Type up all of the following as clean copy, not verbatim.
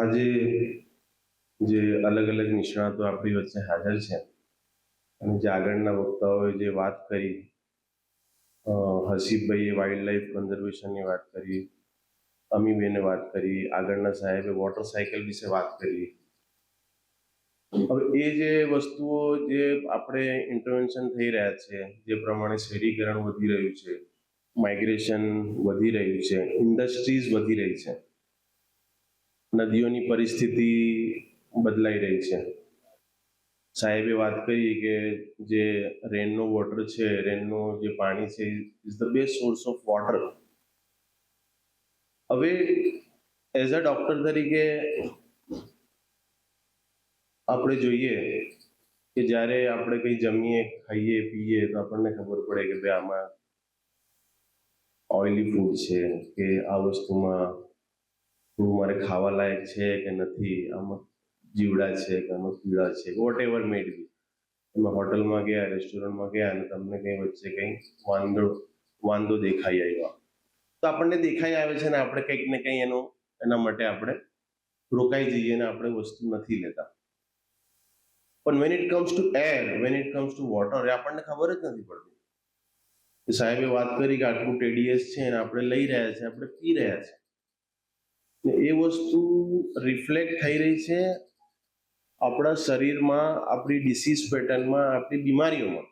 આજે જે અલગ અલગ નિષ્ણાતો આપણી વચ્ચે હાજર છે અને જે આગળના વક્તાઓએ જે વાત કરી, હસીબભાઈએ વાઇલ્ડ લાઈફ કન્ઝર્વેશનની વાત કરી, અમીબેને વાત કરી, આગળના સાહેબે વોટર સાયકલ વિશે વાત કરી. હવે એ જે વસ્તુઓ જે આપણે ઇન્ટરવેન્શન થઈ રહ્યા છે, જે પ્રમાણે શહેરીકરણ વધી રહ્યું છે, માઇગ્રેશન વધી રહ્યું છે, ઇન્ડસ્ટ્રીઝ વધી રહી છે, નદીઓની પરિસ્થિતિ બદલાઈ રહી છે. સાહેબે વાત કરી કે જે રેનનો વોટર છે, રેનનો જે પાણી છે, is the best source of water. હવે એઝ અ ડોક્ટર તરીકે આપણે જોઈએ કે જ્યારે આપણે કંઈ જમીએ, ખાઈએ, પીએ તો આપણને ખબર પડે કે ભાઈ આમાં ઓઇલી ફૂડ છે કે આ વસ્તુમાં મારે ખાવા લાયક છે કે નથી, આમાં જીવડા છે કે આમાં કીડા છે, વોટ એવર મેડ બી. તમે હોટલમાં ગયા, રેસ્ટોરન્ટમાં ગયા અને તમને કંઈ વચ્ચે કંઈ વાંધો દેખાઈ આવ્યો તો આપણને દેખાઈ આવે છે ને આપણે કંઈક ને કંઈ એના માટે આપણે રોકાઈ જઈએ ને આપણે વસ્તુ નથી લેતા. પણ when it comes to air, when it comes to water, એ આપણને ખબર જ નથી પડતી. સાહેબે વાત કરી કે આટલું ટેડીએસ છે અને આપણે લઈ રહ્યા છે, આપણે પી રહ્યા છે. એ વસ્તુ રિફ્લેક્ટ થઈ રહી છે આપણા શરીરમાં, આપણી ડિસીઝ પેટર્નમાં, આપણી બીમારીઓમાં.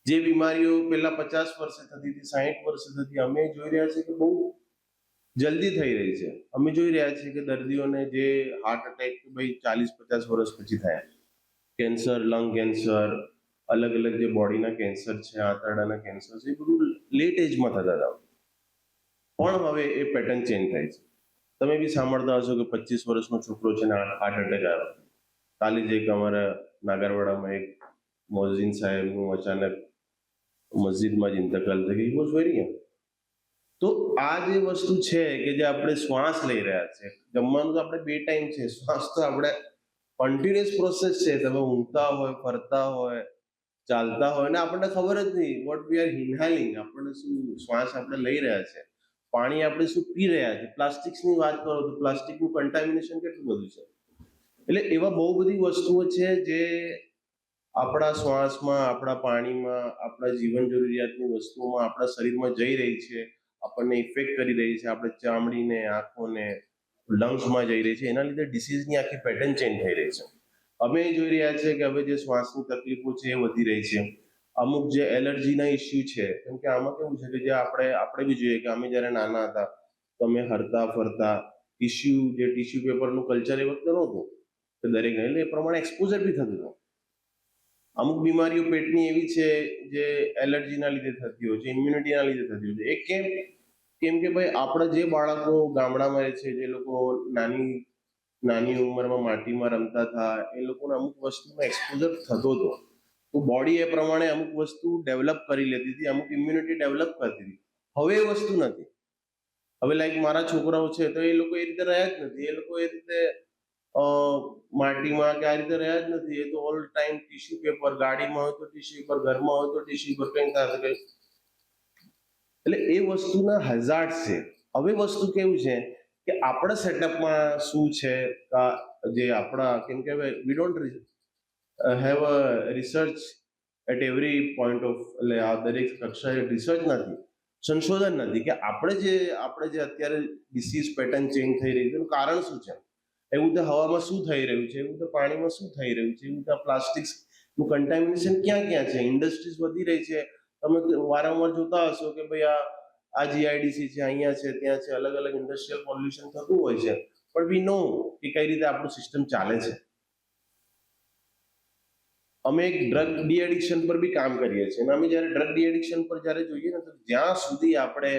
જે બીમારીઓ પેલા 50 વર્ષે થતી હતી, 60 વર્ષે થતી, અમે જોઈ રહ્યા છીએ કે બહુ જલ્દી થઈ રહી છે. અમે જોઈ રહ્યા છીએ કે દર્દીઓને જે હાર્ટ એટેક ભાઈ 40-50 વર્ષ પછી થયા, કેન્સર, લંગ કેન્સર, અલગ અલગ જે બોડીના કેન્સર છે, આંતરડાના કેન્સર છે, એ બધું લેટ એજમાં થતા હતા. પણ હવે એ પેટર્ન ચેન્જ થાય છે. તમે બી સાંભળતા હશો કે 25 વર્ષનો છોકરો છે ને હાર્ટ એટેક આવ્યો. કાલે જ એક અમારા નાગરવાડામાં એક મોઝીન સાહેબનું અચાનક મસ્જિદમાં જ ઇન્તકાલ થઈ ગઈ. Was very young. તો આ જે વસ્તુ છે કે જે આપણે શ્વાસ લઈ રહ્યા છે, જમવાનું તો આપણે 2 ટાઈમ છે, શ્વાસ તો આપણે કન્ટિન્યુઅસ પ્રોસેસ છે. તમે ઊંઘતા હોય, ફરતા હોય, ચાલતા હોય ને આપણને ખબર જ નહીં વોટ વી આર ઇનહેલિંગ, આપણને શું શ્વાસ આપણે લઈ રહ્યા છે, પાણી આપણે શું પી રહ્યા છે. પ્લાસ્ટિક્સની વાત કરો તો પ્લાસ્ટિકનું કન્ટામિનેશન કેટલું બધું છે. એટલે એવા બહુ બધી વસ્તુઓ છે જે આપણા શ્વાસમાં, આપણા પાણીમાં, આપણા જીવન જરૂરિયાતની વસ્તુઓમાં આપણા શરીરમાં જઈ રહી છે, આપણને ઇફેક્ટ કરી રહી છે, આપણે ચામડીને, આંખોને, લંગ્સમાં જઈ રહી છે. એના લીધે ડિસીઝની આખી પેટર્ન ચેન્જ થઈ રહી છે. અમે જોઈ રહ્યા છીએ કે હવે જે શ્વાસની તકલીફો છે એ વધી રહી છે. અમુક જે એલર્જીના ઇસ્યુ છે, કેમ કે આમાં કેવું છે કે જે આપણે બી જોઈએ કે અમે જ્યારે નાના હતા તો અમે હરતા ફરતા, ટીશ્યુ પેપરનું કલ્ચર એ વખતે નહોતું કે દરેક, એટલે એ પ્રમાણે એક્સપોઝર બી થતું હતું. અમુક બીમારીઓ પેટની એવી છે જે એલર્જીના લીધે થતી હોય છે, ઇમ્યુનિટીના લીધે થતી હોય છે. એ કેમ કે ભાઈ આપણા જે બાળકો ગામડામાં રહે છે, જે લોકો નાની ઉંમરમાં માટીમાં રમતા હતા, એ લોકોને અમુક વસ્તુનો એક્સપોઝર થતો હતો. તો બોડી એ પ્રમાણે અમુક વસ્તુ ડેવલપ કરી લેતી હતી, અમુક ઇમ્યુનિટી ડેવલપ કરતી હતી. હવે એ વસ્તુ નથી. હવે લાઈક મારા છોકરાઓ છે તો એ લોકો એ રીતે રહ્યા જ નથી. એ લોકો એ રીતે માટીમાં કે આ રીતે રહ્યા જ નથી. એ તો ઓલ ટાઈમ ટીશ્યુ પેપર, ગાડીમાં હોય તો ટીશ્યુ પેપર, ઘરમાં હોય તો ટીશ્યુ પેપર, કંઈ થશે કંઈ. એટલે એ વસ્તુના હઝાર્ડ છે. હવે વસ્તુ કેવું છે કે આપણા સેટઅપમાં શું છે, જે આપણા, કેમ કે we don't have a research at every point of, એટલે આ દરેક કક્ષાએ રિસર્ચ નથી, સંશોધન નથી કે આપણે જે અત્યારે ડિસીઝ પેટર્ન ચેન્જ થઈ રહી છે એનું કારણ શું છે. એવું તો હવામાં શું થઈ રહ્યું છે, એવું તો પાણીમાં શું થઈ રહ્યું છે, એવું તો પ્લાસ્ટિક્સનું કન્ટામિનેશન ક્યાં ક્યાં છે. ઇન્ડસ્ટ્રીઝ વધી રહી છે. તમે વારંવાર જોતા હશો કે ભાઈ આ જીઆઈડીસી છે, અહીંયા છે, ત્યાં છે, અલગ અલગ ઇન્ડસ્ટ્રીયલ પોલ્યુશન થતું હોય છે. પણ વી નો કે કઈ રીતે આપણું સિસ્ટમ ચાલે છે. અમે એક ડ્રગ ડી એડિક્શન પર બી કામ કરીએ છીએ. અમે જ્યારે ડ્રગ ડી એડિક્શન પર જ્યારે જોઈએ ને, તો જ્યાં સુધી આપણે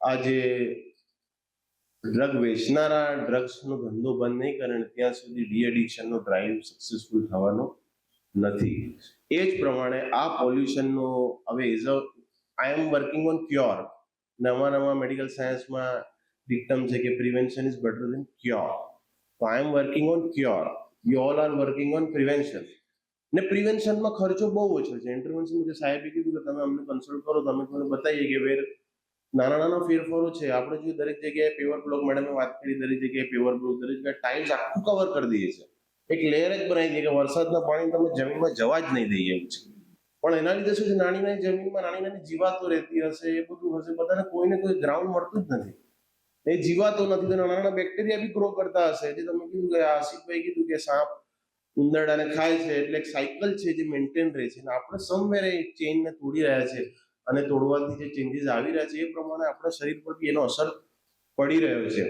આ જે ડ્રગ વેચનારા ડ્રગ્સનો ધંધો બંધ નહીં કરે ને ત્યાં સુધી ડી એડિક્શનનો ડ્રાઈવ સક્સેસફુલ થવાનો નથી. એ જ પ્રમાણે આ પોલ્યુશનનો હવે I am working on cure. નવા મેડિકલ સાયન્સમાં ડિક્ટમ છે કે prevention is better than cure. તો I am working on cure, you all are working on prevention. ને પ્રિવેન્શનમાં ખર્ચો બહુ ઓછો છે. ઇન્ટરવેન્શન જે સાહેબે કીધું કે તમે અમને કન્સલ્ટ કરો, તમે તમને બતાવીએ કે નાના નાના ફેરફારો છે. આપણે જો દરેક જગ્યાએ પેવર બ્લોક, મેડમે વાત કરી, દરેક જગ્યાએ પેવર બ્લોક, દરેક જગ્યાએ ટાઇલ્સ આખું કવર કરી દઈએ છે, એક લેયર જ બનાવી દઈએ કે વરસાદના પાણી તમે જમીનમાં જવા જ નહીં દઈએ એવું છે. પણ એના લીધે શું છે, નાની નાની જમીનમાં નાની નાની જીવાતો રહેતી હશે, એ બધું હશે, બધાને કોઈને કોઈ ગ્રાઉન્ડ મળતું જ નથી. એ જીવાતો નથી તો નાના નાના બેક્ટેરિયા બી ગ્રો કરતા હશે. જે તમે કીધું કે આશિષભાઈ કીધું કે સાપ ઉંદરડાને ખાય છે, એટલે એક સાયકલ છે જે મેન્ટેન રહે છે. અને આપણે સમવેર એ ચેઇનને તોડી રહ્યા છે, અને તોડવાથી જે ચેન્જીસ આવી રહ્યા છે એ પ્રમાણે આપણા શરીર પર બી એનો અસર પડી રહ્યો છે.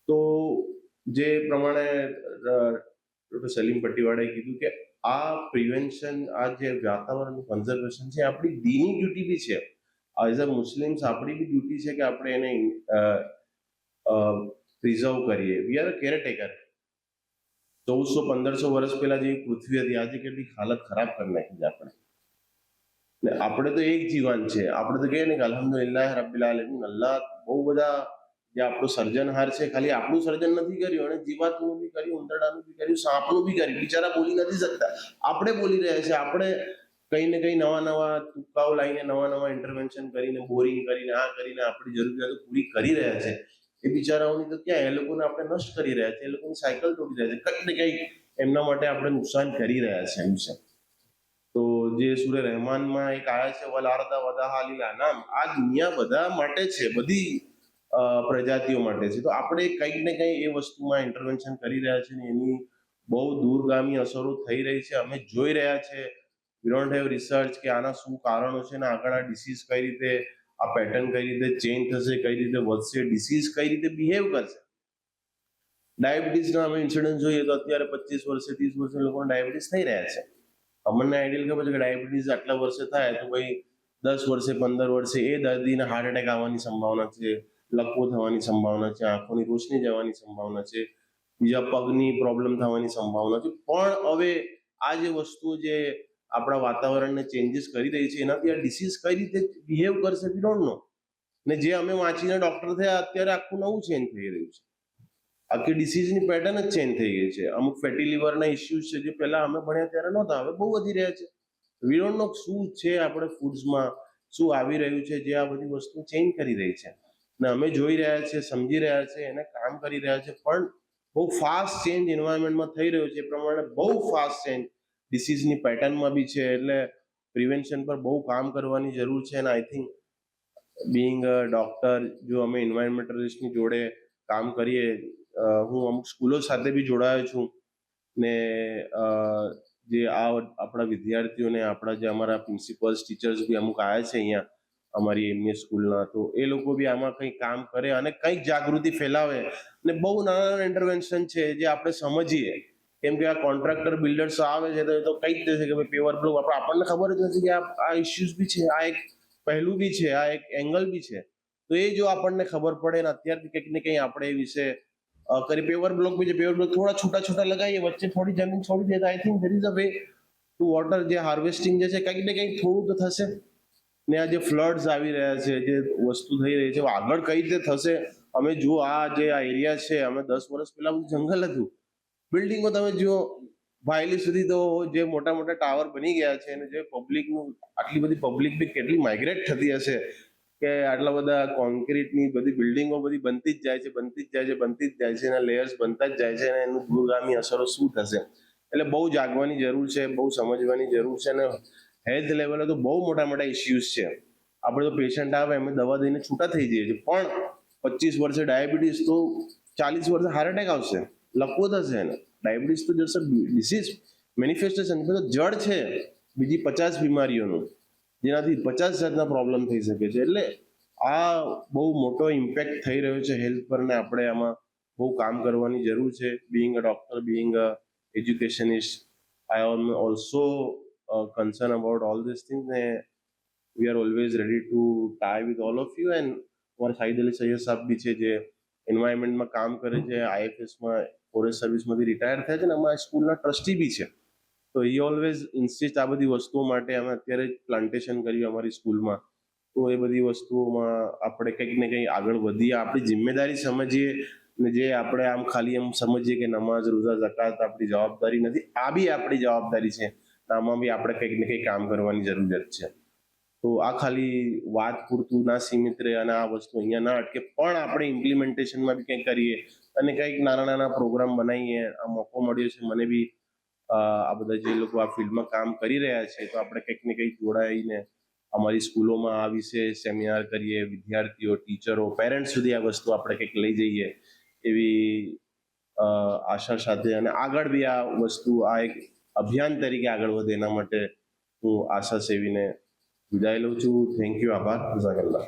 તો જે પ્રમાણે ડોક્ટર સલીમ પટ્ટીવાળાએ કીધું કે આ પ્રિવેન્શન, આ જે વાતાવરણ કન્ઝર્વેશન છે, આપણી દીની ડ્યુટી બી છે. એઝ અ મુસ્લિમ્સ આપણી બી ડ્યુટી છે કે આપણે એને પ્રિઝર્વ કરીએ. We are a caretaker. 1400-1500 વર્ષ પહેલા જેવી પૃથ્વી હતી, આજે કેટલી હાલત ખરાબ કરી નાખી છે આપણે. ને આપણે તો એક જીવન છે. આપણે તો કહીએ ને કે અલ્હમ્દુલિલ્લાહ રબ્બિલ આલમીન, અલ્લાહ બહુ બધા જે આપણું સર્જનહાર છે, ખાલી આપણું સર્જન નથી કર્યું, અને જીવાતનું બી કર્યું, ઉંદરડાનું બી કર્યું, સાપનું બી કર્યું. બિચારા બોલી નથી શકતા, આપણે બોલી રહ્યા છે. આપણે કઈ ને કઈ નવા નવા તુક્કાઓ લાવીને, નવા નવા ઇન્ટરવેન્શન કરીને, બોરિંગ કરીને, આ કરીને આપણી જરૂરિયાતો પૂરી કરી રહ્યા છે. એ બિચારાઓની તો ક્યાં, એ લોકોને આપણે નષ્ટ કરી રહ્યા છે, એ લોકોની સાયકલ તોડી રહ્યા છે, કંઈક ને કંઈક એમના માટે આપણે નુકસાન કરી રહ્યા છે એમ છે. તો જે સૂર્ય રહેમાનમાં એક આયા છે, વલ આરદા વદાહા લિલ અનામ, આ દુનિયા બધા માટે છે, બધી પ્રજાતિઓ માટે છે. તો આપણે કંઈક ને કંઈ એ વસ્તુમાં ઇન્ટરવેન્શન કરી રહ્યા છે, ને એની બહુ દૂરગામી અસરો થઈ રહી છે. અમે જોઈ રહ્યા છે. વી ડોન્ટ હેવ રિસર્ચ કે આના શું કારણો છે, ને આગળ આ ડિસીઝ કઈ રીતે, આ પેટર્ન કઈ રીતે ચેન્જ થશે, કઈ રીતે વધશે, ડિસીઝ કઈ રીતે બિહેવ કરશે. ડાયાબિટીસના અમે ઇન્સિડન્સ જોઈએ તો અત્યારે 25 વર્ષે 30 વર્ષે લોકોને ડાયાબિટીસ થઈ રહ્યા છે. અમને આઈડિયલ ખબર છે કે ડાયાબિટીસ આટલા વર્ષે થાય તો ભાઈ 10 વર્ષે 15 વર્ષે એ દર્દીને હાર્ટ એટેક આવવાની સંભાવના છે, લકવો થવાની સંભાવના છે, આંખોની રોશની જવાની સંભાવના છે, બીજા પગની પ્રોબ્લેમ થવાની સંભાવના છે. પણ હવે આ જે વસ્તુઓ જે આપણા વાતાવરણને ચેન્જીસ કરી રહી છે, એનાથી આ ડિસીઝ કઈ રીતે બિહેવ કરશે વી ડોન્ટ નો. ને જે અમે વાંચીને ડોક્ટર થયા, અત્યારે આખું નવું ચેન્જ થઈ રહ્યું છે. આખી ડિસીઝની પેટર્ન જ ચેન્જ થઈ ગઈ છે. અમુક ફેટી લિવરના ઇસ્યુઝ છે જે પહેલા અમે ભણ્યા ત્યારે નહોતા, હવે બહુ વધી રહ્યા છે. વી ડોન્ટ નો શું છે આપણે ફૂડ્સમાં, શું આવી રહ્યું છે જે આ બધી વસ્તુ ચેન્જ કરી રહી છે. ને અમે જોઈ રહ્યા છીએ, સમજી રહ્યા છીએ, એને કામ કરી રહ્યા છે. પણ બહુ ફાસ્ટ ચેન્જ એન્વાયરમેન્ટમાં થઈ રહ્યો છે, એ પ્રમાણે બહુ ફાસ્ટ ચેન્જ ડિસીઝની પેટર્નમાં બી છે. એટલે પ્રિવેન્શન પર બહુ કામ કરવાની જરૂર છે. અને I think Bing a doctor, જો અમે એન્વાયરમેન્ટલિસ્ટની જોડે કામ કરીએ, હું અમુક સ્કૂલો સાથે બી જોડાયો છું, ને જે આ આપણા વિદ્યાર્થીઓને, આપણા જે અમારા પ્રિન્સિપલ્સ, ટીચર્સ બી અમુક આવ્યા છે અહીંયા અમારી એમની સ્કૂલના, તો એ લોકો બી આમાં કંઈક કામ કરે અને કંઈક જાગૃતિ ફેલાવે. ને બહુ નાના નાના ઇન્ટરવેન્શન છે જે આપણે સમજીએ. કેમ કે આ કોન્ટ્રાક્ટર બિલ્ડર્સ આવે છે તો કઈ જ દેશે કે ભાઈ પેવર બ્લોક, આપણને ખબર જ નથી કે આ ઇસ્યુઝ બી છે, આ એક પહેલું બી છે, આ એક એંગલ બી છે. તો એ જો આપણને ખબર પડે ને અત્યારથી કંઈક ને કંઈ આપણે એ વિશે કરી, પેવર બ્લોક બી છે, પેવર બ્લોક થોડા છૂટા છૂટા લગાવીએ, વચ્ચે થોડી જમીન છોડી દે, તો I think there is a way to water, જે હાર્વેસ્ટિંગ જે છે કંઈક ને કંઈક થોડું તો થશે. ને આ જે ફ્લડ્સ આવી રહ્યા છે, જે વસ્તુ થઈ રહી છે, આગળ કઈ રીતે થશે. અમે જુઓ આ જે આ એરિયા છે, અમે 10 વર્ષ પહેલા બધું જંગલ હતું, બિલ્ડિંગો તમે જુઓ વાયલી સુધી, તો જે મોટા મોટા ટાવર બની ગયા છે, અને જે પબ્લિકનું, આટલી બધી પબ્લિક બી કેટલી માઇગ્રેટ થતી હશે કે આટલા બધા કોન્ક્રીટની બધી બિલ્ડિંગો બધી બનતી જ જાય છે, બનતી જ જાય છે, બનતી જ જાય છે, એના લેયર્સ બનતા જ જાય છે, અને એનું દૂરગામી અસરો શું થશે. એટલે બહુ જાગવાની જરૂર છે, બહુ સમજવાની જરૂર છે. અને હેલ્થ લેવલે તો બહુ મોટા મોટા ઇસ્યુઝ છે. આપણે તો પેશન્ટ આવે અમે દવા દઈને છૂટા થઈ જઈએ છીએ, પણ 25 વર્ષે ડાયાબિટીસ, તો 40 વર્ષે હાર્ટ એટેક આવશે, લકવો થશે. એને ડાયાબિટીસ તો જશે ડિસીઝ મેનિફેસ્ટેશન, તો જડ છે બીજી 50 બીમારીઓનું, જેનાથી 50 જાતના પ્રોબ્લેમ થઈ શકે છે. એટલે આ બહુ મોટો ઇમ્પેક્ટ થઈ રહ્યો છે હેલ્થ પર, ને આપણે આમાં બહુ કામ કરવાની જરૂર છે. Being a doctor, being a educationist, I am also concern about all these things. We are always ready to tie with all of you. And અમારા સાઈદ અલી સૈયદ સાહેબ બી છે જે એન્વાયરમેન્ટમાં કામ કરે છે, આઈએફએસમાં ફોરેસ્ટ સર્વિસમાંથી રિટાયર થયા છે, ને અમારા સ્કૂલના ટ્રસ્ટી બી છે. તો એ ઓલવેઝ ઇન્સિસ્ટ આ બધી વસ્તુઓ માટે. અમે અત્યારે પ્લાન્ટેશન કર્યું અમારી સ્કૂલમાં, તો એ બધી વસ્તુઓમાં આપણે કંઈક ને કંઈક આગળ વધીએ, આપણી જિમ્મેદારી સમજીએ. ને જે આપણે આમ ખાલી એમ સમજીએ કે નમાઝ, રોઝા, ઝકાત આપણી જવાબદારી નથી, આ બી આપણી જવાબદારી છે. આમાં બી આપણે કંઈક ને કંઈક કામ કરવાની જરૂરિયાત છે. તો આ ખાલી વાત પૂરતું ના સીમિત રહે અને આ વસ્તુ અહીંયા ના અટકે, પણ આપણે ઇમ્પ્લિમેન્ટેશનમાં બી કંઈક કરીએ અને કંઈક નાના નાના પ્રોગ્રામ બનાવીએ. આ મોકો મળ્યો છે મને બી, આ બધા જે લોકો આ ફિલ્ડમાં કામ કરી રહ્યા છે, તો આપણે કંઈક ને કંઈક જોડાઈને અમારી સ્કૂલોમાં આ વિશે સેમિનાર કરીએ, વિદ્યાર્થીઓ, ટીચરો, પેરેન્ટ્સ સુધી આ વસ્તુ આપણે કંઈક લઈ જઈએ એવી આશા સાથે, અને આગળ બી આ વસ્તુ આ એક અભિયાન તરીકે આગળ વધે એના માટે હું આશા સેવીને વિદાય લઉં છું. થેન્ક યુ, આભાર, જઝાકલ્લાહ.